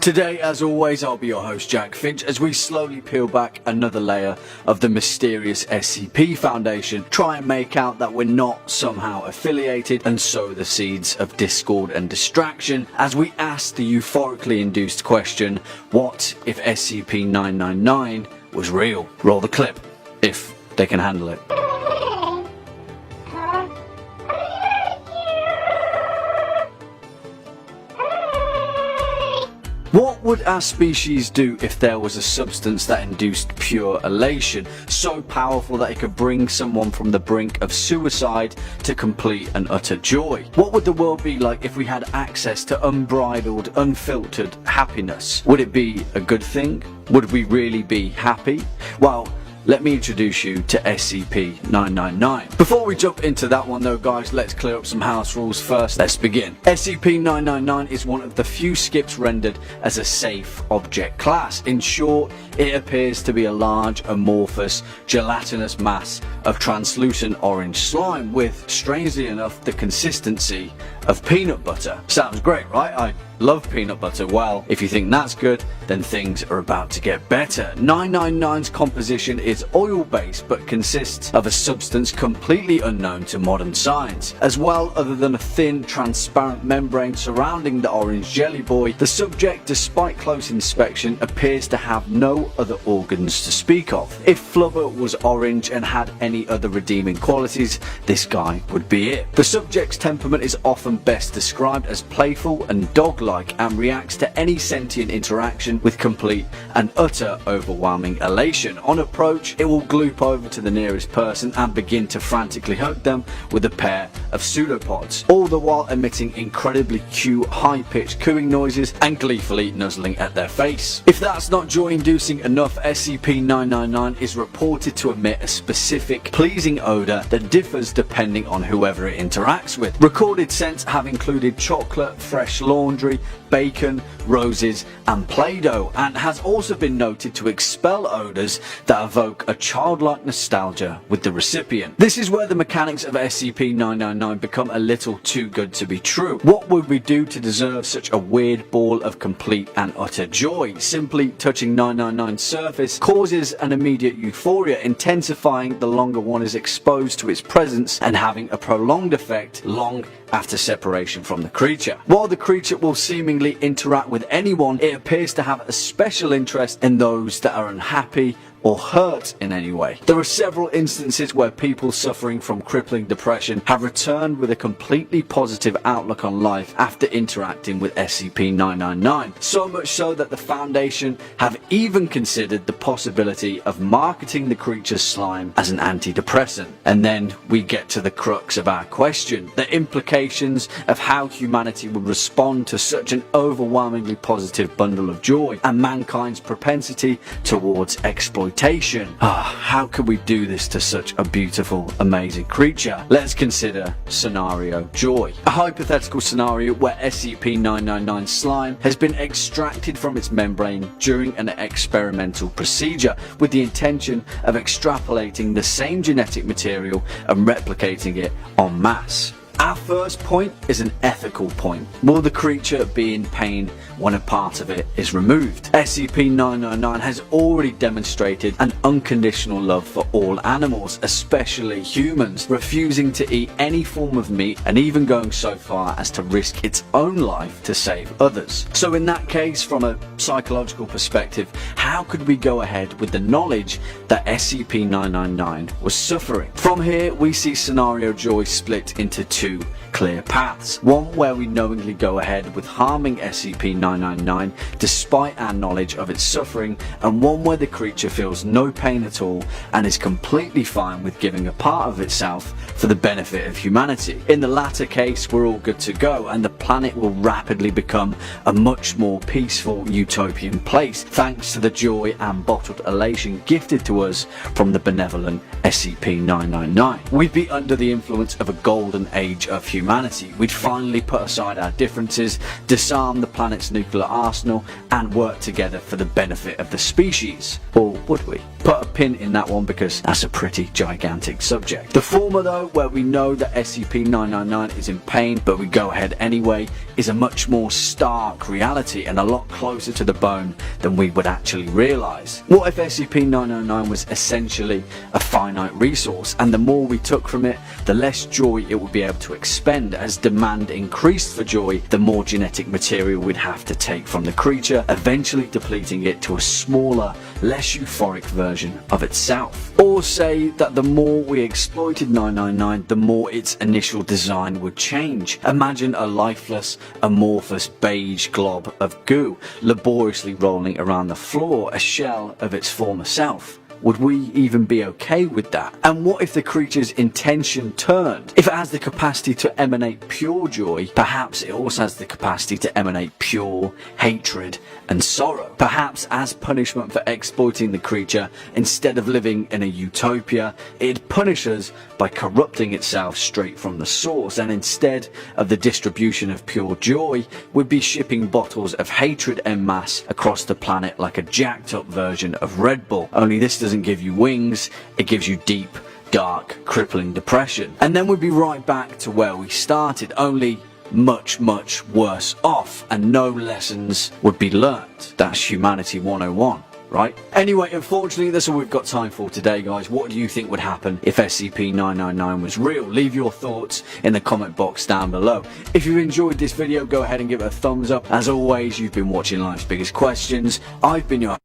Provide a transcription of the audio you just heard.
Today, as always, I'll be your host Jack Finch as we slowly peel back another layer of the mysterious SCP Foundation, try and make out that we're not somehow affiliated, and sow the seeds of discord and distraction as we ask the euphorically induced question, what if SCP-999 was real? Roll the clip, if they can handle it. What would our species do if there was a substance that induced pure elation, so powerful that it could bring someone from the brink of suicide to complete and utter joy? What would the world be like if we had access to unbridled, unfiltered happiness? Would it be a good thing? Would we really be happy? Well, let me introduce you to SCP-999. Before we jump into that one though guys, let's clear up some house rules first. Let's begin. SCP-999 is one of the few skips rendered as a safe object class. In short, it appears to be a large, amorphous, gelatinous mass of translucent orange slime with, strangely enough, the consistency of peanut butter. Sounds great, right? I love peanut butter. Well, if you think that's good, then things are about to get better. 999's composition is oil-based but consists of a substance completely unknown to modern science. As well, other than a thin, transparent membrane surrounding the orange jelly boy, the subject, despite close inspection, appears to have no other organs to speak of. If Flubber was orange and had any other redeeming qualities, this guy would be it. The subject's temperament is often best described as playful and dog-like and reacts to any sentient interaction with complete and utter overwhelming elation. On approach, it will gloop over to the nearest person and begin to frantically hug them with a pair of pseudopods, all the while emitting incredibly cute high-pitched cooing noises and gleefully nuzzling at their face. If that's not joy-inducing enough, SCP-999 is reported to emit a specific pleasing odor that differs depending on whoever it interacts with. Recorded scents have included chocolate, fresh laundry, bacon, roses and Play-Doh, and has also been noted to expel odors that evoke a childlike nostalgia with the recipient. This is where the mechanics of SCP-999 become a little too good to be true. What would we do to deserve such a weird ball of complete and utter joy? Simply touching 999's surface causes an immediate euphoria, intensifying the longer one is exposed to its presence and having a prolonged effect long after separation from the creature. While the creature will seemingly interact with anyone, it appears to have a special interest in those that are unhappy or hurt in any way. There are several instances where people suffering from crippling depression have returned with a completely positive outlook on life after interacting with SCP-999. So much so that the Foundation have even considered the possibility of marketing the creature's slime as an antidepressant. And then we get to the crux of our question, the implications of how humanity would respond to such an overwhelmingly positive bundle of joy and mankind's propensity towards exploitation. How could we do this to such a beautiful, amazing creature? Let's consider scenario joy. A hypothetical scenario where SCP-999 slime has been extracted from its membrane during an experimental procedure with the intention of extrapolating the same genetic material and replicating it en masse. Our first point is an ethical point. Will the creature be in pain when a part of it is removed? SCP-999 has already demonstrated an unconditional love for all animals, especially humans, refusing to eat any form of meat and even going so far as to risk its own life to save others. So in that case, from a psychological perspective, how could we go ahead with the knowledge that SCP-999 was suffering? From here, we see scenario joy split into two clear paths. One where we knowingly go ahead with harming SCP-999 despite our knowledge of its suffering, and one where the creature feels no pain at all and is completely fine with giving a part of itself for the benefit of humanity. In the latter case, we're all good to go and the planet will rapidly become a much more peaceful utopian place thanks to the joy and bottled elation gifted to us from the benevolent SCP-999. We'd be under the influence of a golden age of humanity humanity. We'd finally put aside our differences, disarm the planet's nuclear arsenal, and work together for the benefit of the species. Or would we? Put a pin in that one because that's a pretty gigantic subject. The former though, where we know that SCP-999 is in pain but we go ahead anyway, is a much more stark reality and a lot closer to the bone than we would actually realise. What if SCP-999 was essentially a finite resource, and the more we took from it, the less joy it would be able to expend? As demand increased for joy, the more genetic material we'd have to take from the creature, eventually depleting it to a smaller, less euphoric version of itself. Or say that the more we exploited 999, the more its initial design would change. Imagine a lifeless, amorphous beige glob of goo laboriously rolling around the floor, a shell of its former self. Would we even be okay with that? And what if the creature's intention turned? If it has the capacity to emanate pure joy, perhaps it also has the capacity to emanate pure hatred and sorrow. Perhaps as punishment for exploiting the creature, instead of living in a utopia, it'd punish us by corrupting itself straight from the source, and instead of the distribution of pure joy, we'd be shipping bottles of hatred en masse across the planet like a jacked up version of Red Bull. Only this doesn't give you wings, it gives you deep, dark, crippling depression. And then we'd be right back to where we started, only much, much worse off, and no lessons would be learnt. That's Humanity 101. Right? Anyway, unfortunately, that's all we've got time for today, guys. What do you think would happen if SCP-999 was real? Leave your thoughts in the comment box down below. If you enjoyed this video, go ahead and give it a thumbs up. As always, you've been watching Life's Biggest Questions. I've been your